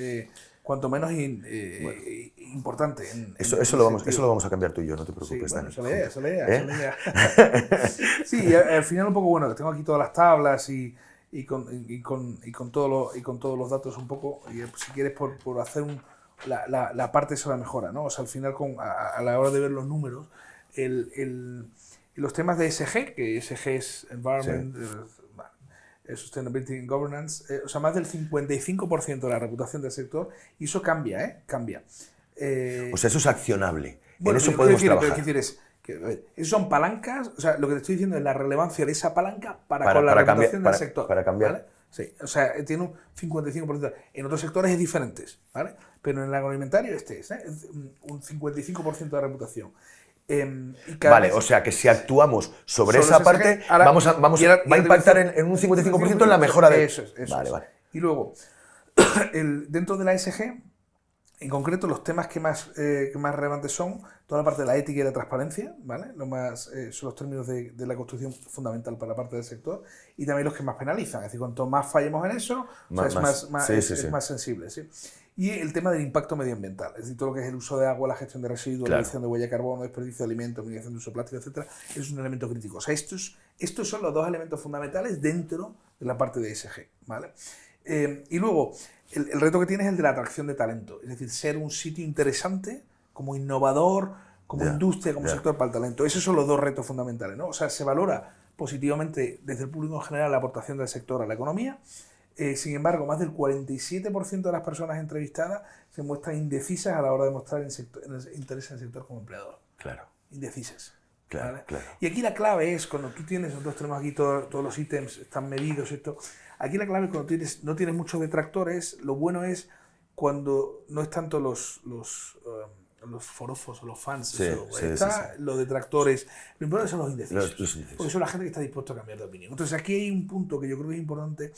importante. Eso lo vamos a cambiar tú y yo, no te preocupes. Sí, bueno, esa la idea. Sí, al final un poco, bueno, que tengo aquí todas las tablas y con todos los datos un poco, y si quieres por hacer la parte esa la mejora, ¿no? O sea, al final a la hora de ver los números, los temas de ESG, que ESG es Environment, Sustainability and Governance, o sea, más del 55% de la reputación del sector, y eso cambia. O sea, eso es accionable. Bueno, en eso podemos trabajar. Pero quiero decir, eso son palancas, o sea, lo que te estoy diciendo es la relevancia de esa palanca con la reputación del sector. Para cambiar. ¿Vale? Sí, o sea, tiene un 55%. En otros sectores es diferentes, ¿vale? Pero en el agroalimentario es un 55% de reputación. Vale, o sea que si actuamos sobre esa parte, va a impactar en un 55% en la mejora de... Eso es. Vale. Y luego, dentro de la ESG, en concreto, los temas que más relevantes son toda la parte de la ética y la transparencia, ¿vale? Son los términos de la construcción fundamental para la parte del sector, y también los que más penalizan. Es decir, cuanto más fallemos en eso, es más sensible. ¿Sí? Y el tema del impacto medioambiental, es decir, todo lo que es el uso de agua, la gestión de residuos, la reducción de huella de carbono, desperdicio de alimentos, mitigación de uso plástico, etcétera, es un elemento crítico. O sea, estos son los dos elementos fundamentales dentro de la parte de ESG, ¿vale? Y luego, el reto que tiene es el de la atracción de talento, es decir, ser un sitio interesante como innovador, como industria, como sector para el talento. Esos son los dos retos fundamentales, ¿no? O sea, se valora positivamente desde el público en general la aportación del sector a la economía. Sin embargo, más del 47% de las personas entrevistadas se muestran indecisas a la hora de mostrar interés en el sector como empleador. Claro. Indecisas. Claro, ¿vale? claro. Y aquí la clave es, cuando tú nosotros tenemos aquí todos los ítems, están medidos, esto. Aquí la clave es cuando no tienes muchos detractores, lo bueno es cuando no es tanto los forofos o los fans, los detractores, lo importante son los indecisos, porque son la gente que está dispuesta a cambiar de opinión. Entonces aquí hay un punto que yo creo que es importante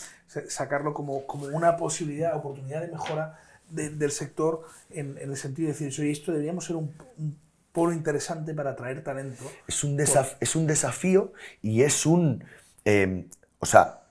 sacarlo como una oportunidad de mejora del sector, en el sentido de decir, oye, esto deberíamos ser un polo interesante para atraer talento. Es un desafío y es o sea,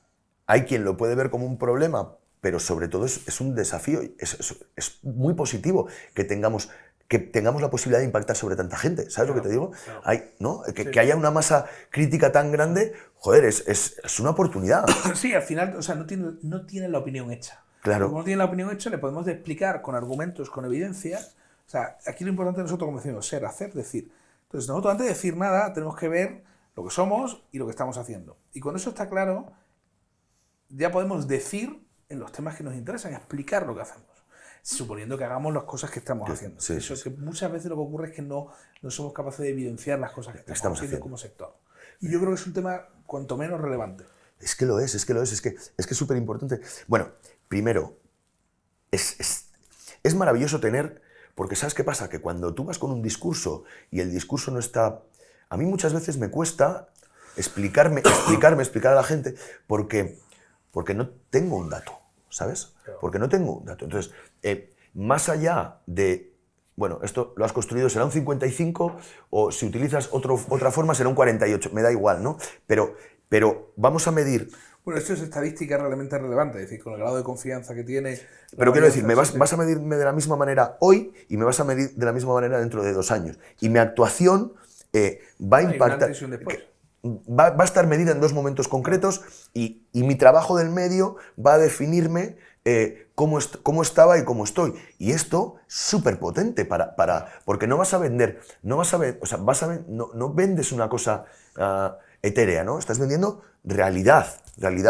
hay quien lo puede ver como un problema, pero sobre todo es un desafío, es muy positivo que tengamos la posibilidad de impactar sobre tanta gente, ¿sabes lo que te digo? Claro. Que haya una masa crítica tan grande, joder, es una oportunidad. Sí, al final, o sea, no tiene la opinión hecha. Claro. Como no tiene la opinión hecha, le podemos explicar con argumentos, con evidencias. O sea, aquí lo importante de nosotros, como decimos, ser, hacer, decir. Entonces, nosotros antes de decir nada, tenemos que ver lo que somos y lo que estamos haciendo. Y cuando eso está claro, ya podemos decir en los temas que nos interesan, explicar lo que hacemos, suponiendo que hagamos las cosas que estamos haciendo. Sí. Que muchas veces lo que ocurre es que no somos capaces de evidenciar las cosas que estamos haciendo como sector. Y yo creo que es un tema cuanto menos relevante. Es que es súper importante. Bueno, primero, es maravilloso tener Porque ¿sabes qué pasa? Que cuando tú vas con un discurso y el discurso no está... A mí muchas veces me cuesta explicar a la gente porque no tengo un dato, ¿sabes? Porque no tengo un dato. Entonces, más allá de... Bueno, esto lo has construido, será un 55 o si utilizas otra forma será un 48, me da igual, ¿no? Pero vamos a medir... Bueno, esto es estadística realmente relevante, es decir, con el grado de confianza que tiene... Pero quiero decir, vas a medirme de la misma manera hoy y me vas a medir de la misma manera dentro de 2 años. Y mi actuación va a impactar... Va a estar medida en 2 momentos concretos y mi trabajo del medio va a definirme cómo estaba y cómo estoy. Y esto es súper potente porque no vas a vender, no vendes una cosa etérea, ¿no? Estás vendiendo realidad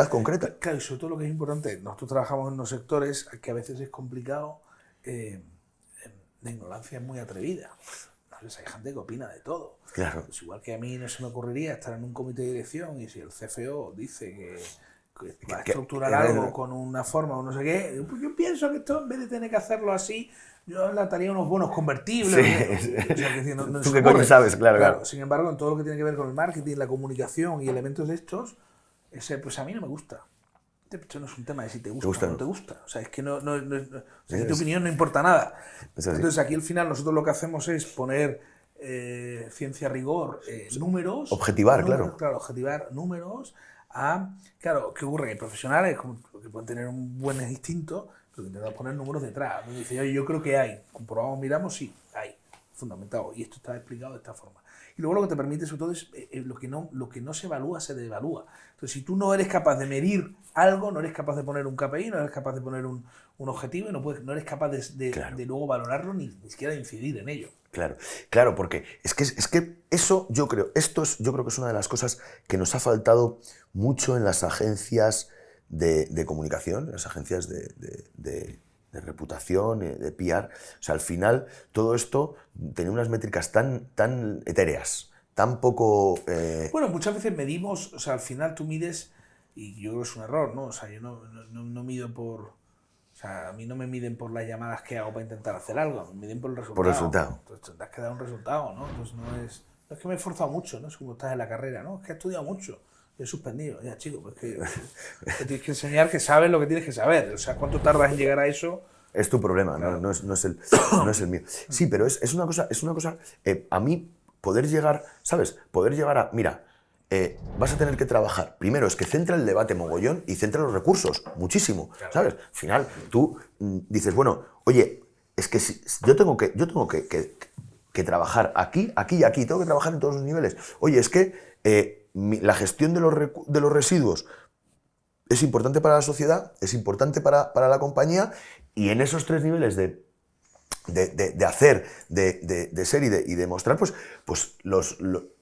concreta. Claro, y sobre todo lo que es importante, nosotros trabajamos en unos sectores que a veces es complicado, la ignorancia es muy atrevida. Entonces hay gente que opina de todo. Claro. Pues igual que a mí no se me ocurriría estar en un comité de dirección y si el CFO dice que va a estructurar algo con una forma o no sé qué, pues yo pienso que esto en vez de tener que hacerlo así, yo lanzaría unos bonos convertibles. Sí. O sea, que no ¿Tú qué coño sabes? Claro. Sin embargo, en todo lo que tiene que ver con el marketing, la comunicación y elementos de estos, pues a mí no me gusta. Esto no es un tema de si te gusta o no te gusta. O sea, es que tu opinión no importa nada. Entonces, aquí al final nosotros lo que hacemos es poner ciencia, rigor, números. Objetivar, claro. Claro, objetivar números. Claro, ¿qué ocurre? Hay profesionales que pueden tener un buen instinto, pero que intentan poner números detrás. Me dice, yo creo que hay. Comprobamos, miramos, sí, hay. Fundamentado. Y esto está explicado de esta forma. Y luego lo que te permite, sobre todo, es lo que no se evalúa, se devalúa. Entonces, si tú no eres capaz de medir algo, no eres capaz de poner un KPI, no eres capaz de poner un objetivo y no eres capaz de luego valorarlo ni siquiera de incidir en ello. Claro, porque es que eso yo creo que es una de las cosas que nos ha faltado mucho en las agencias de comunicación, en las agencias de reputación, de PR. O sea, al final todo esto tenía unas métricas tan etéreas, tan poco... Bueno, muchas veces medimos, o sea, al final tú mides, y yo creo que es un error, ¿no? O sea, yo no mido por... O sea, a mí no me miden por las llamadas que hago para intentar hacer algo, me miden por el resultado. Por el resultado. Entonces tendrás que dar un resultado, ¿no? Entonces no es que me he esforzado mucho, ¿no? Es como estás en la carrera, ¿no? Es que he estudiado mucho. He suspendido, ya chico, pues que te tienes que enseñar que sabes lo que tienes que saber. O sea, ¿cuánto tardas en llegar a eso? Es tu problema, claro. no es el mío. Sí, pero es una cosa, a mí poder llegar, ¿sabes? Poder llegar a, mira, vas a tener que trabajar. Primero es que centra el debate mogollón y centra los recursos, muchísimo, ¿sabes? Al final tú dices, bueno, oye, es que yo tengo que trabajar aquí y aquí, tengo que trabajar en todos los niveles. Oye, es que la gestión de los residuos es importante para la sociedad, es importante para la compañía, y en esos 3 niveles de hacer, de ser y de mostrar, pues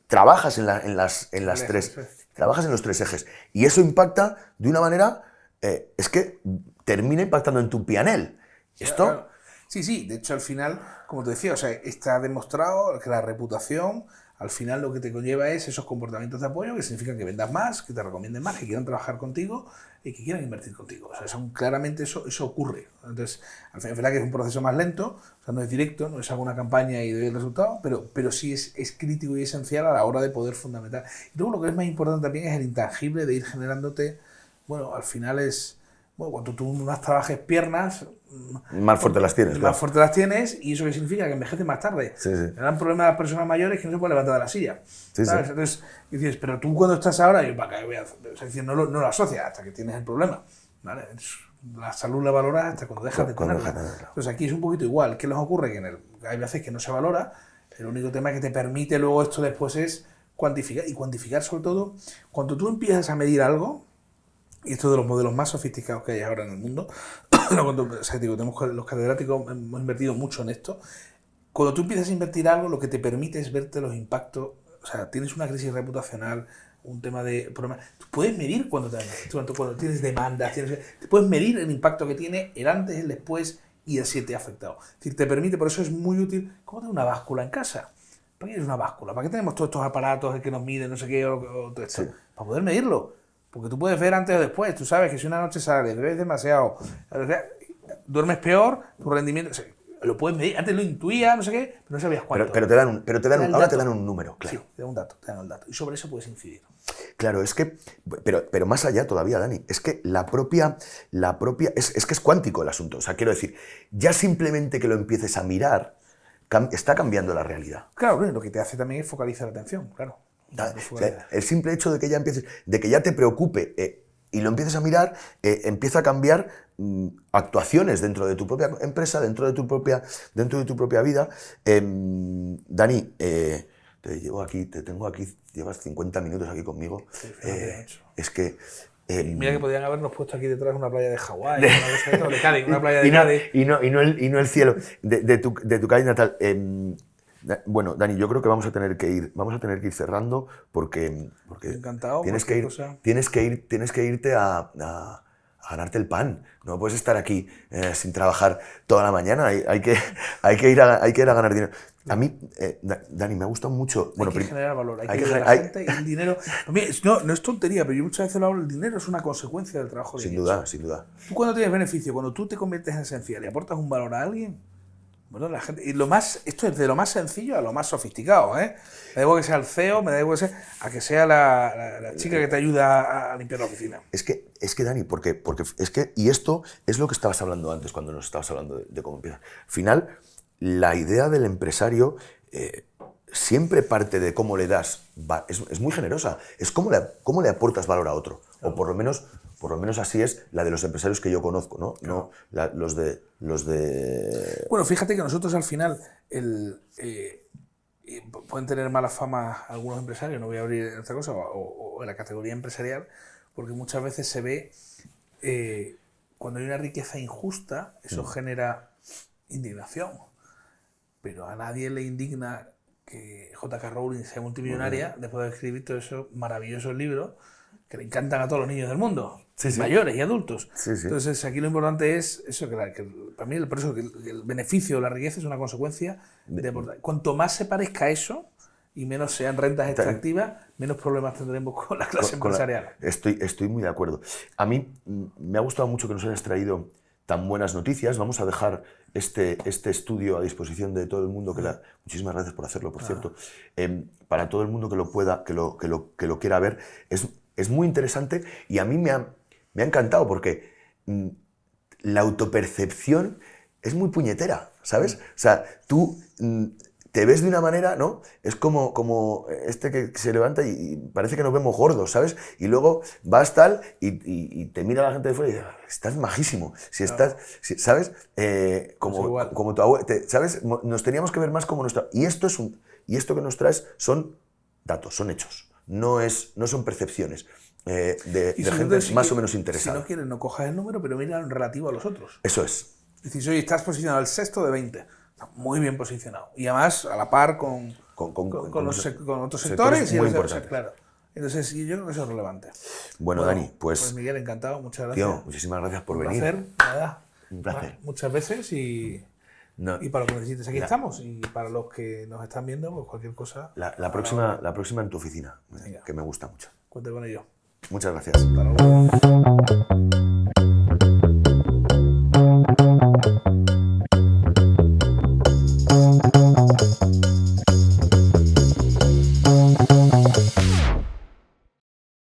trabajas en las tres, trabajas en los 3 ejes. Y eso impacta de una manera, es que termina impactando en tu P&L. ¿Esto? Claro. Sí, de hecho al final, como te decía, o sea, está demostrado que la reputación al final lo que te conlleva es esos comportamientos de apoyo que significan que vendas más, que te recomienden más, que quieran trabajar contigo y que quieran invertir contigo. O sea, claramente eso ocurre. Entonces, al final es verdad que es un proceso más lento, o sea, no es directo, no es alguna campaña y doy el resultado, pero sí es crítico y esencial a la hora de poder fundamentar. Y luego lo que es más importante también es el intangible de ir generándote, bueno, al final es... Bueno, cuando tú más trabajes piernas... Más fuerte las tienes, Más fuerte las tienes, y eso qué significa que envejeces más tarde. Sí. El gran problema de las personas mayores es que no se pueden levantar de la silla. Sí. Entonces dices, pero tú cuando estás ahora, yo para qué voy a hacer. O sea, no lo asocias hasta que tienes el problema. ¿Vale? La salud la valoras hasta cuando dejas de tenerla. Entonces aquí es un poquito igual. ¿Qué les ocurre? Que hay veces que no se valora. El único tema que te permite luego esto después es cuantificar. Y cuantificar sobre todo, cuando tú empiezas a medir algo, y esto es de los modelos más sofisticados que hay ahora en el mundo, los catedráticos hemos invertido mucho en esto. Cuando tú empiezas a invertir algo, lo que te permite es verte los impactos. O sea, tienes una crisis reputacional, un tema de problemas. Tú puedes medir cuando tienes demandas, te puedes medir el impacto que tiene el antes, el después y el si te ha afectado. Es decir, te permite, por eso es muy útil. ¿Cómo tener una báscula en casa? ¿Para qué es una báscula? ¿Para qué tenemos todos estos aparatos que nos miden, no sé qué, o todo esto? Sí. Para poder medirlo. Porque tú puedes ver antes o después. Tú sabes que si una noche sales, bebes demasiado, duermes peor, tu rendimiento... Lo puedes medir, antes lo intuías, no sé qué, pero no sabías cuánto. Pero ahora te dan un número, claro. Sí, te dan un dato, te dan el dato. Y sobre eso puedes incidir. Claro, es que, pero más allá todavía, Dani, es que es que es cuántico el asunto. O sea, quiero decir, ya simplemente que lo empieces a mirar, está cambiando la realidad. Claro, lo que te hace también es focalizar la atención, claro. O sea, el simple hecho de que ya empieces, de que ya te preocupe y lo empieces a mirar, empieza a cambiar actuaciones dentro de tu propia empresa, dentro de tu propia vida. Dani, te tengo aquí, llevas 50 minutos aquí conmigo. Sí, es que... mira que podrían habernos puesto aquí detrás una playa de Hawái, una playa de Cádiz. Y no el cielo de tu Cádiz natal. Bueno, Dani, yo creo que vamos a tener que ir cerrando porque Encantado, tienes que irte a ganarte el pan. No puedes estar aquí sin trabajar toda la mañana. Hay que ir a ganar dinero. A mí, Dani, me ha gustado mucho. Hay que generar valor, hay que generar la gente y el dinero. No es tontería, pero yo muchas veces lo hablo, el dinero es una consecuencia del trabajo de Sin duda, sin duda. Tú cuando tienes beneficio, cuando tú te conviertes en esencial y aportas un valor a alguien, bueno, la gente, y esto es de lo más sencillo a lo más sofisticado, ¿eh? Me da igual que sea el CEO, me da igual que sea la chica que te ayuda a limpiar la oficina. Es que Dani, porque es que, y esto es lo que estabas hablando antes cuando nos estabas hablando de cómo empieza. Al final, la idea del empresario siempre parte de cómo le das, es muy generosa, es cómo le aportas valor a otro, o por lo menos así es la de los empresarios que yo conozco, ¿no? Claro. No los de... Bueno, fíjate que nosotros al final pueden tener mala fama algunos empresarios, no voy a abrir otra cosa, o en la categoría empresarial, porque muchas veces se ve cuando hay una riqueza injusta, eso genera indignación. Pero a nadie le indigna que J.K. Rowling sea multimillonaria después de escribir todos esos maravillosos libros que le encantan a todos los niños del mundo, mayores y adultos. Sí. Entonces aquí lo importante es eso, que para mí por eso que el beneficio o la riqueza es una consecuencia de aportar. Cuanto más se parezca a eso y menos sean rentas extractivas, menos problemas tendremos con la clase empresarial. Estoy muy de acuerdo. A mí me ha gustado mucho que nos hayas traído tan buenas noticias. Vamos a dejar este estudio a disposición de todo el mundo. Muchísimas gracias por hacerlo, por cierto. Para todo el mundo que lo pueda, que lo quiera ver. Es muy interesante y a mí me ha encantado porque la autopercepción es muy puñetera, ¿sabes? O sea, tú te ves de una manera, ¿no? Es como este que se levanta y parece que nos vemos gordos, ¿sabes? Y luego vas tal y te mira la gente de fuera y dice, estás majísimo. Si estás, ¿sabes? Como tu abuelo, ¿sabes? Nos teníamos que ver más como nuestra... Y esto que nos traes son datos, son hechos. No son percepciones de gente más o menos interesada. Si no quieres, no cojas el número, pero mira en relativo a los otros. Eso es. Dices, oye, estás posicionado al sexto de 20. Está muy bien posicionado. Y además, a la par con otros sectores. Muy importantes. Claro. Entonces, yo creo que eso es relevante. Bueno, Dani, pues Miguel, encantado. Muchas gracias. Tío, muchísimas gracias por venir. Un placer. Muchas veces y para lo que necesites, aquí estamos. Y para los que nos están viendo, pues cualquier cosa. La próxima en tu oficina, que me gusta mucho. Cuente con ello. Muchas gracias. Hasta luego.